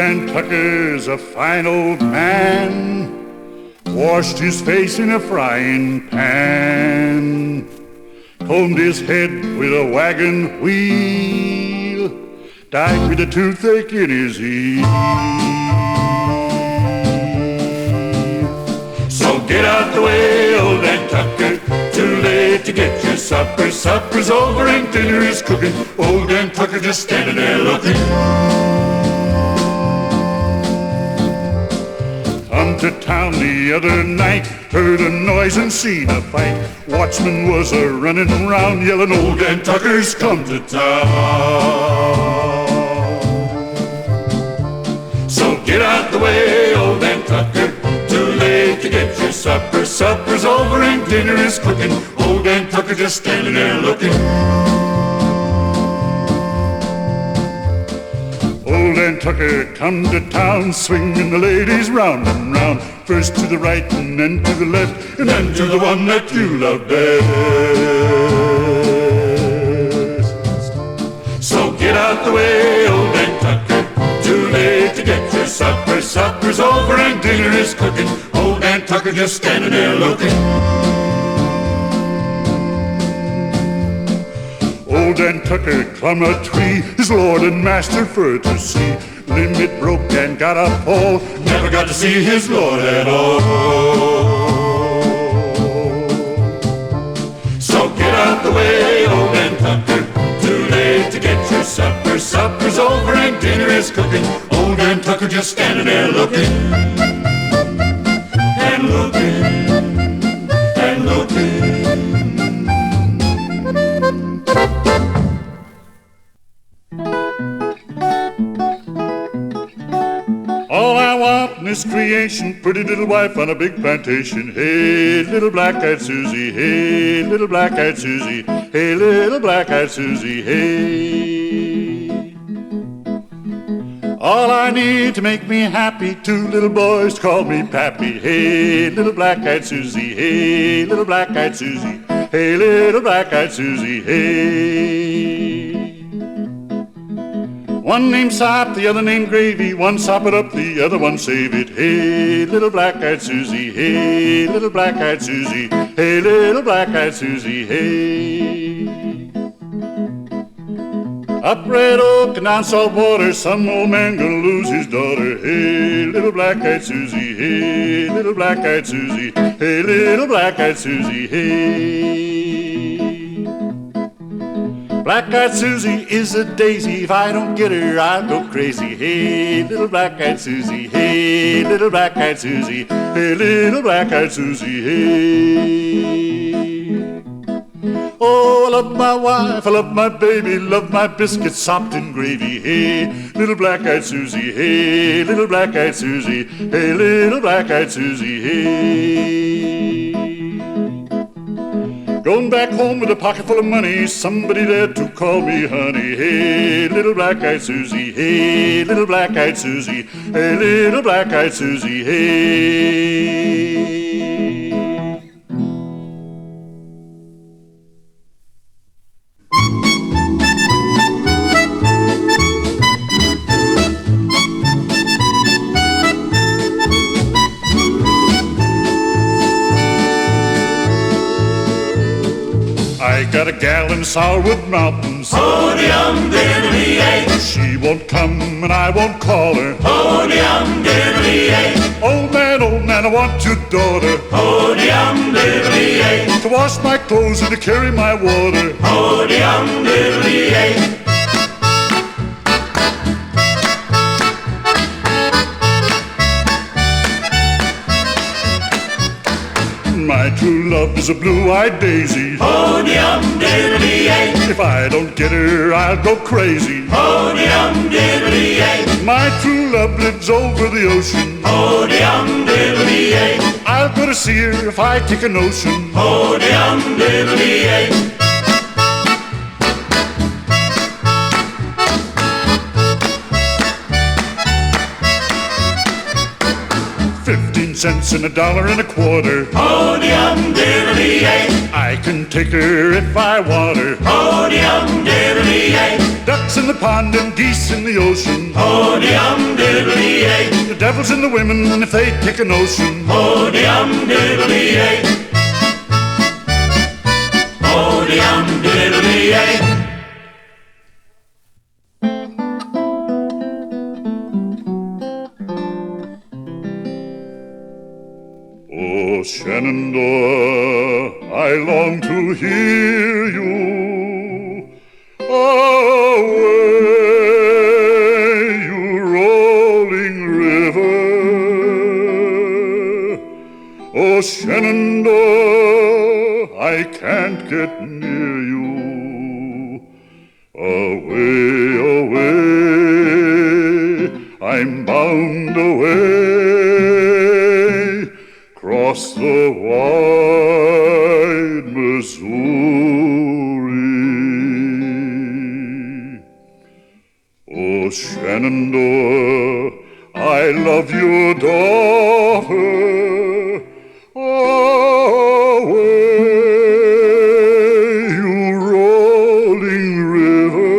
Dan Tucker's a fine old man, washed his face in a frying pan, combed his head with a wagon wheel, died with a toothache in his heel. So get out the way, old Dan Tucker, too late to get your supper. Supper's over and dinner is cooking. Old Dan Tucker just standing there looking. Come to town the other night, heard a noise and seen a fight. Watchman was a running around yelling, old Dan Tucker's come to town. So get out the way, old Dan Tucker, too late to get your supper. Supper's over and dinner is cooking. Old Dan Tucker just standing there looking. Old Dan Tucker come to town, swinging the ladies round and round. First to the right and then to the left, and then to the one that you love best. So get out the way, old Dan Tucker, too late to get your supper. Supper's over and dinner is cooking. Old Dan Tucker just standing there looking. Old Dan Tucker climbed a tree, his lord and master for to see. Limit broke and got a fall, never got to see his lord at all. So get out the way, old Dan Tucker, too late to get your supper. Supper's over and dinner is cooking. Old Dan Tucker just standing there looking and looking and looking. All I want in this creation, pretty little wife on a big plantation. Hey, little black-eyed Susie, hey, little black-eyed Susie, hey, little black-eyed Susie, hey. All I need to make me happy, two little boys to call me Pappy. Hey, little black-eyed Susie, hey, little black-eyed Susie, hey, little black-eyed Susie, hey. One named Sop, the other named Gravy. One sop it up, the other one save it. Hey, little black-eyed Susie, hey, little black-eyed Susie, hey, little black-eyed Susie, hey. Up Red Oak and down Salt Water, some old man gonna lose his daughter. Hey, little black-eyed Susie, hey, little black-eyed Susie, hey, little black-eyed Susie, hey. Black-eyed Susie is a daisy, if I don't get her, I'll go crazy. Hey, little black-eyed Susie, hey, little black-eyed Susie, hey, little black-eyed Susie, hey. Oh, I love my wife, I love my baby, love my biscuits sopped in gravy. Hey, little black-eyed Susie, hey, little black-eyed Susie, hey, little black-eyed Susie, hey. Going back home with a pocket full of money, somebody there to call me honey. Hey, little black-eyed Susie, hey, little black-eyed Susie, hey, little black-eyed Susie, hey. I got a gal in Sourwood Mountain. Oh-de-um-diddly-ay. She won't come and I won't call her. Oh-de-um-diddly-ay. Old man, I want your daughter. Oh-de-um-diddly-ay. To wash my clothes and to carry my water. Oh-de-um-diddly-ay. My true love is a blue-eyed daisy. Oh-de-um-diddly-ay. If I don't get her, I'll go crazy. Oh-de-um-diddly-ay. My true love lives over the ocean. Oh-de-um-diddly-ay. I'll go to see her if I take a notion. Oh-de-um-diddly-ay. 15 cents and $1.25. Oh-de-um-diddly-ay. I can take her if I want her. Oh-de-um-diddly-ay. Ducks in the pond and geese in the ocean. Oh-de-um-diddly-ay. diddly-yay. The devil's in the women if they take a notion. Oh, diddly-yay. Oh, diddly-yay. Oh, Shenandoah, I long to hear you. Away, you rolling river. Oh, Shenandoah, I can't get near you. Away, away, I'm bound away. Across the wide Missouri. Oh, Shenandoah, I love your daughter. Away, you rolling river.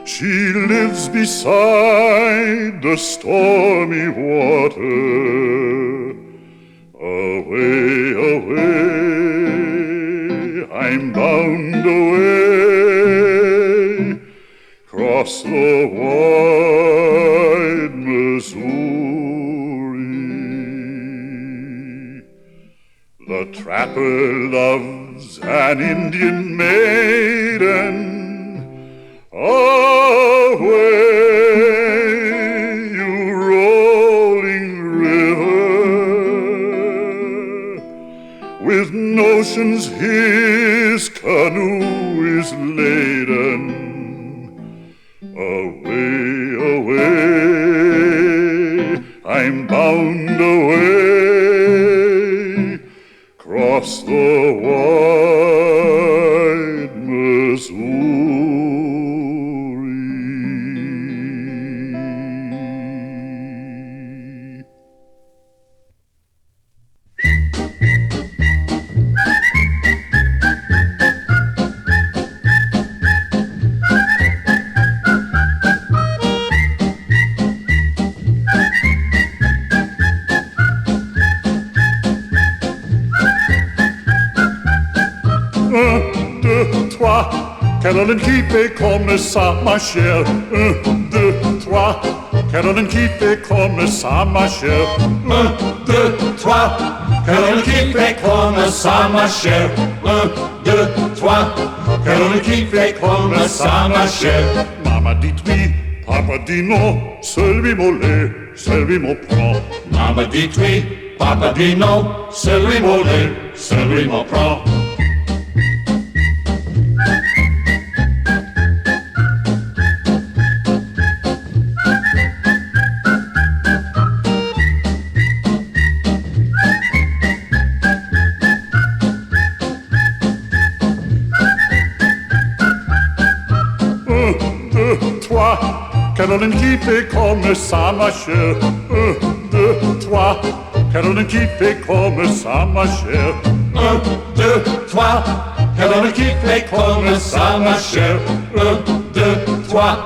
She lives beside the stormy water. Away, away, I'm bound away, cross the wide Missouri. The trapper loves an Indian maiden. Away, you rolling river. With notions his canoe is laden. Away, away, I'm bound away, cross the wide Missouri. Deux, trois, Caroline qui fait comme ça, ma chère. Deux, trois, Caroline qui fait comme ça, ma chère. Deux, trois, Caroline qui fait comme ça, ma chère. Deux, trois, Caroline qui fait comme ça, ma chère. Maman dit oui, papa dit non, celui mollet, celui m'en prend. Maman dit oui, papa dit non, celui mollet, celui m'en prend. Caroline qui fait comme ça, ma chère. Deux, trois, Caroline qui fait comme ça, ma chère. Deux, trois, Caroline qui fait comme ça, ma chère. Deux, trois,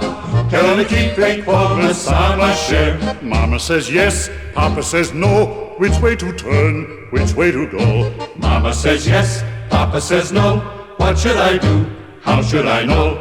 Caroline qui fait comme ça, ma chère. Mama says yes, Papa says no. Which way to turn, which way to go? Mama says yes, Papa says no. What should I do? How should I know?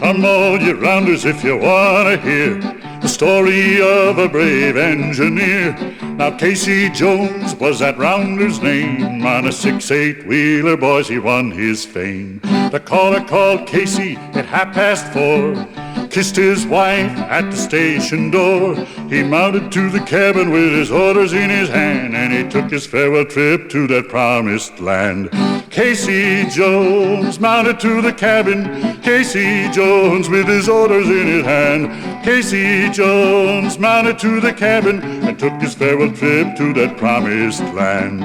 Come all you rounders if you wanna hear the story of a brave engineer. Now Casey Jones was that rounder's name. On a 6-8 wheeler, boys, he won his fame. The caller called Casey at 4:30, kissed his wife at the station door. He mounted to the cabin with his orders in his hand, and he took his farewell trip to that promised land. Casey Jones mounted to the cabin. Casey Jones with his orders in his hand. Casey Jones mounted to the cabin and took his farewell trip to that promised land.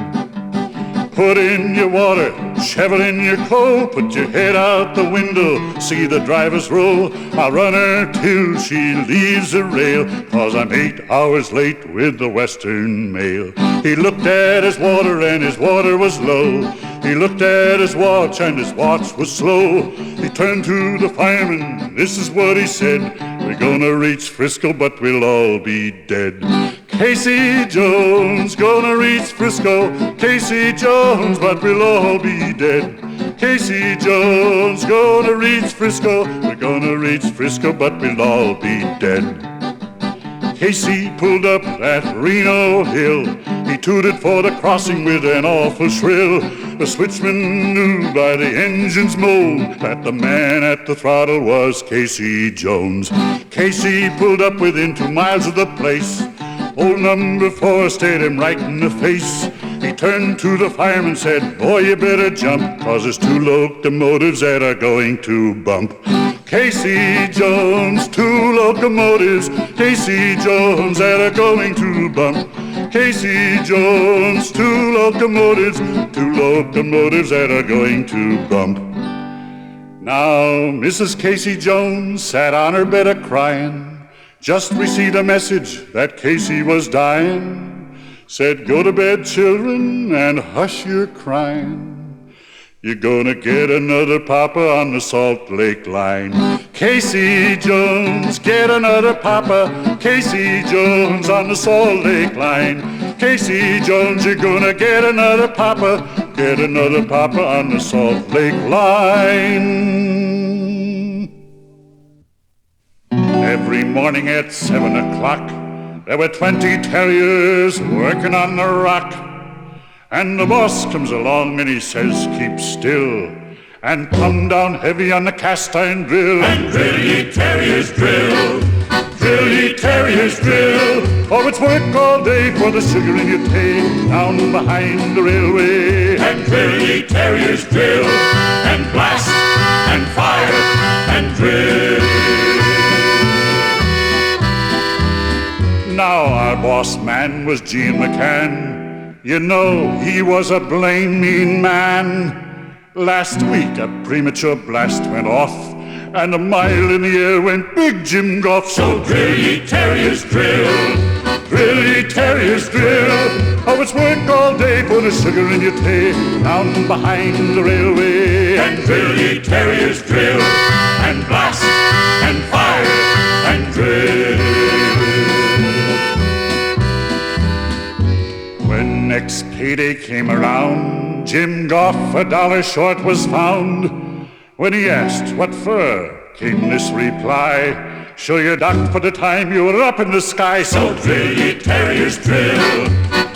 Put in your water, shovel in your coal, put your head out the window, see the drivers roll. I'll run her till she leaves the rail, 'cause I'm 8 hours late with the Western Mail. He looked at his water and his water was low. He looked at his watch and his watch was slow. He turned to the fireman, this is what he said: we're gonna reach Frisco, but we'll all be dead. Casey Jones gonna reach Frisco, Casey Jones, but we'll all be dead. Casey Jones gonna reach Frisco, we're gonna reach Frisco, but we'll all be dead. Casey pulled up that Reno hill. He tooted for the crossing with an awful shrill. The switchman knew by the engine's moan that the man at the throttle was Casey Jones. Casey pulled up within 2 miles of the place. Old number 4 stared him right in the face. He turned to the fireman and said, boy, you better jump, 'cause there's 2 locomotives that are going to bump. Casey Jones, 2 locomotives, Casey Jones that are going to bump. Casey Jones, 2 locomotives that are going to bump. Now, Mrs. Casey Jones sat on her bed a-crying, just received a message that Casey was dying. Said, go to bed, children, and hush your crying. You're gonna get another papa on the Salt Lake line. Casey Jones, get another papa. Casey Jones on the Salt Lake line. Casey Jones, you're gonna get another papa. Get another papa on the Salt Lake line. Every morning at 7 o'clock, there were 20 terriers working on the rock. And the boss comes along and he says, keep still, and come down heavy on the cast iron drill. And drill, ye terriers, drill. Drill, ye terriers, drill. Oh, it's work all day for the sugar in your tay, down behind the railway. And drill, ye terriers, drill. And blast, and fire, and drill. Now our boss man was Gene McCann. You know, he was a blame mean man. Last week a premature blast went off, and a mile in the air went Big Jim Goff. So drill, ye terriers, drill. Drill, ye terriers, drill. Oh, it's work all day for the sugar in your tay, down behind the railway. And drill, ye terriers, drill. And blast, and fire, and drill. When next payday came around, Jim Goff $1 short was found. When he asked what for, came this reply: sure you docked for the time you were up in the sky. So drill, ye terriers, drill.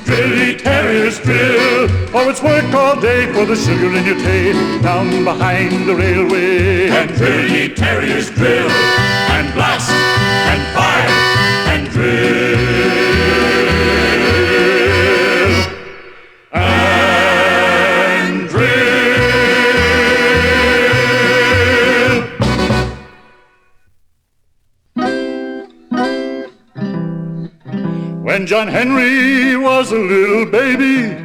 Drill, ye terriers, drill. Oh, it's work all day for the sugar in your tay, down behind the railway. And drill, ye terriers, drill. And blast, and fire, and drill. When John Henry was a little baby,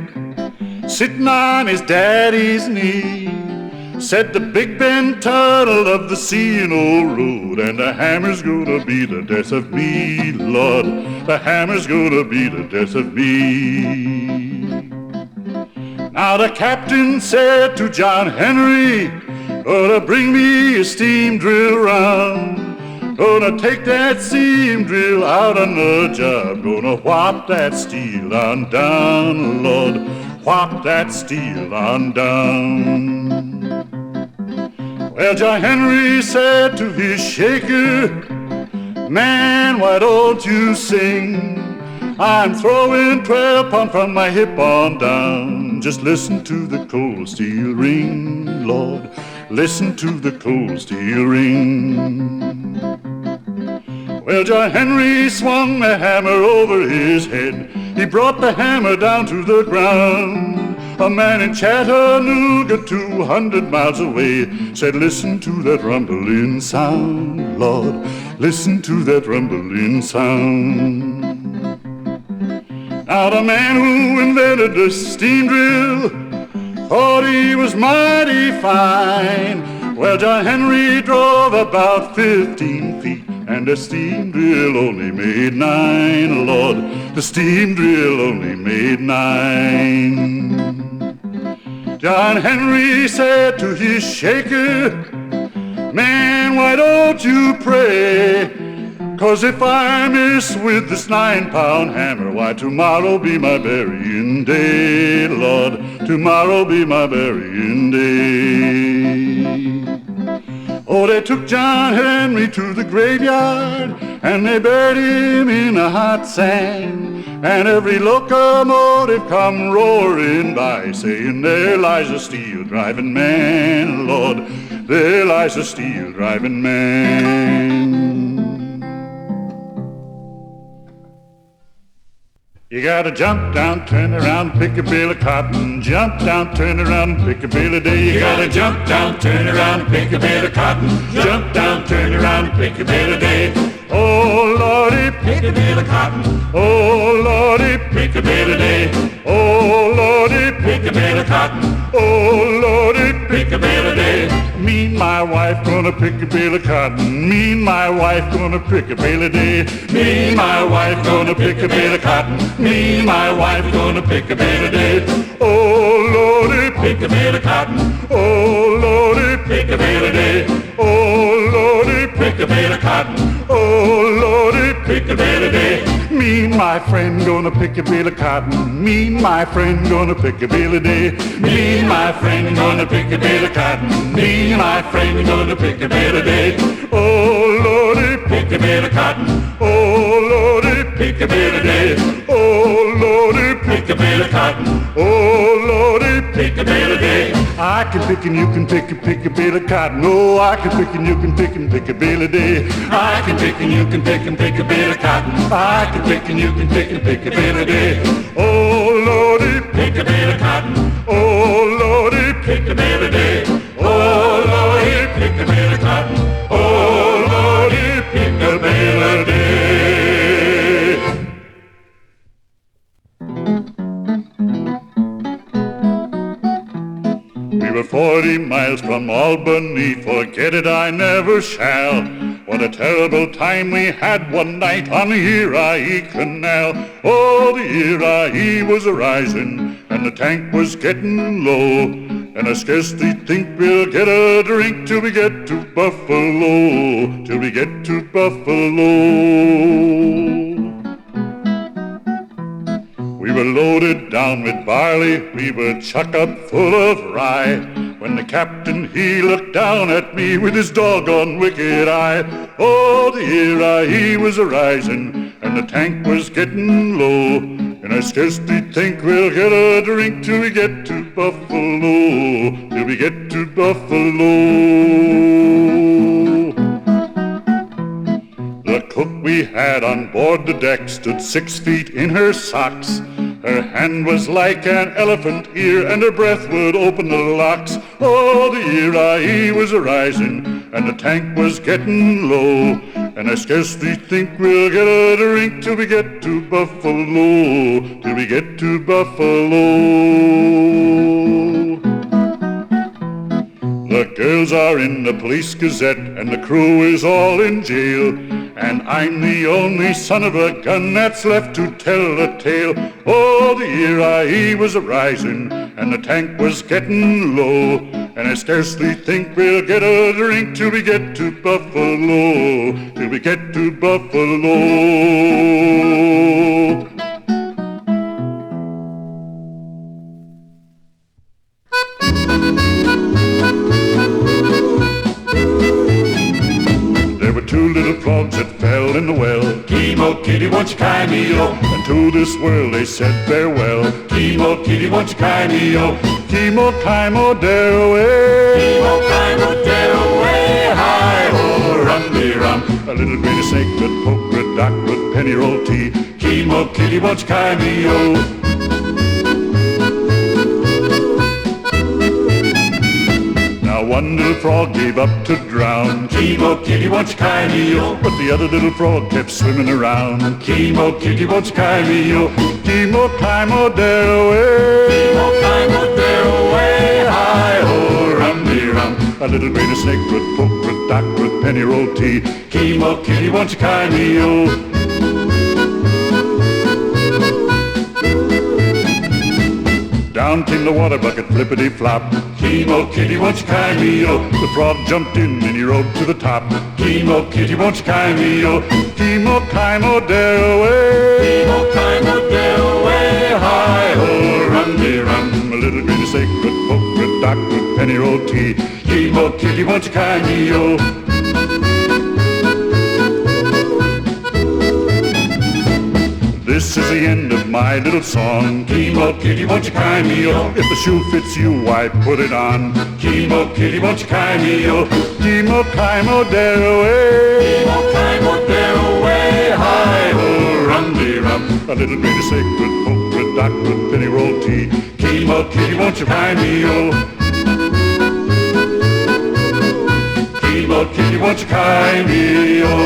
sitting on his daddy's knee, said the Big Bend tunnel of the C&O road, and the hammer's gonna be the death of me, Lord, the hammer's gonna be the death of me. Now the captain said to John Henry, gonna bring me a steam drill round. Gonna take that steam drill out on the job. Gonna whop that steel on down, Lord. Whop that steel on down. Well, John Henry said to his shaker, man, why don't you sing? I'm throwing 12 pound from my hip on down. Just listen to the cold steel ring, Lord. Listen to the cold steel ring. Well, John Henry swung the hammer over his head. He brought the hammer down to the ground. A man in Chattanooga, 200 miles away, said, listen to that rumbling sound, Lord, listen to that rumbling sound. Now the man who invented the steam drill thought he was mighty fine. Well, John Henry drove about 15 feet, and the steam drill only made 9, Lord, the steam drill only made 9. John Henry said to his shaker, man, why don't you pray? 'Cause if I miss with this 9-pound hammer, why, tomorrow be my burying day, Lord, tomorrow be my burying day. Oh, they took John Henry to the graveyard, and they buried him in the hot sand. And every locomotive come roaring by, saying, there lies a steel-driving man, Lord, there lies a steel-driving man. You gotta jump down, turn around, pick a bale of cotton. Jump down, turn around, pick a bale of day. You gotta jump down, turn around, pick a bale of cotton. Jump down, turn around, pick a bale of day. Oh, Lordy, Pick a bale of cotton. oh, Lordy, Pick a bale of day. oh, Lordy, Pick a bale of cotton. oh, Lordy, Pick a bale of day. me and my wife gonna pick a bale of cotton. Me and my wife gonna pick a bale of day. Me and my wife gonna pick a bale of cotton. Me and my wife gonna pick a bale of day. Oh, Lordy, Pick a bale of cotton. oh, Lordy, Pick a bale of day. oh, Lordy, Pick a bale of cotton. oh, Lordy, Pick a bale of day. me and my friend gonna pick a bale of cotton. Me and my friend gonna pick a bale of day. Me and my friend gonna pick a bale of cotton. Me and my friend gonna pick a bale of day. Oh, Lordy, Pick a bale of cotton. oh, Lordy, Pick a bale of day. oh, Lordy, Pick a bale of cotton. oh, Lordy. Pick a bale of day. I can pick and you can pick a bale of cotton. Oh, I can pick and you can pick and pick a bale of day. I can pick and you can pick and pick a bale of cotton. I can pick and you can pick and pick a bale of day. Oh, Lordy, Pick a bale of cotton. oh, Lordy, Pick a bale of day. Oh Lordy, pick a bale of cotton. Oh Lordy, pick a bale of day. We were 40 miles from Albany, forget it I never shall. What a terrible time we had one night on the Erie Canal. Oh, the Erie was a-rising, and the tank was getting low. And I scarcely think we'll get a drink till we get to Buffalo, till we get to Buffalo. We were loaded down with barley, we were chock-up full of rye, when the captain, he looked down at me with his doggone wicked eye. Oh, the Erie was a-rising, and the tank was getting low, and I scarcely think we'll get a drink till we get to Buffalo, till we get to Buffalo. The cook we had on board the deck stood 6 feet in her socks. Her hand was like an elephant ear, and her breath would open the locks. Oh, the Erie was a-rising, and the tank was getting low, and I scarcely think we'll get a drink till we get to Buffalo, till we get to Buffalo. The girls are in the Police Gazette, and the crew is all in jail, and I'm the only son of a gun that's left to tell the tale. Oh, the Erie was a-rising, and the tank was getting low, and I scarcely think we'll get a drink till we get to Buffalo, till we get to Buffalo. There were two little frogs that fell in the well. Kemo, kitty, won't you carry me, oh? And to this world they said farewell. Kemo, kitty, won't you carry me, oh? Kemo Kimo, dare away. Kemo, Kimo, dare away, hi-ho, rum-de-rum. A little granny snake with polka dot with penny roll tea. Kemo, kitty, won't you carry me, oh? One little frog gave up to drown. Kimo kitty, won't you carry me, oh? But the other little frog kept swimming around. Kimo kitty, won't you carry me, oh? Kimo Kimo there away. Kimo Kimo there away, hi-ho, rum-de-rum. A little grain of snake would poke with dock with penny roll tea. Kimo kitty, won't you carry me, oh? Down came the water bucket, flippity-flop. Kimo kitty, won't you carry me, oh? The frog jumped in and he rode to the top. Kimo kitty, won't you carry me, oh? Kimo Kimo there away. Kimo Kimo there away, hi-ho, rum-de-rum. A little grain of sacred poke with dock with penny roll tea. Kimo kitty, won't you carry me, oh? This is the end of my little song. Kimo kitty, won't you carry me, oh? If the shoe fits you, why put it on? Kimo kitty, won't you carry me, oh? Kimo Kimo there away. Kimo Kimo there away, hi-ho, rum-de-rum. A little grain of sacred poke with dock with penny roll tea. Kimo kitty, won't you carry me, oh? Kimo kitty, won't you carry me, oh?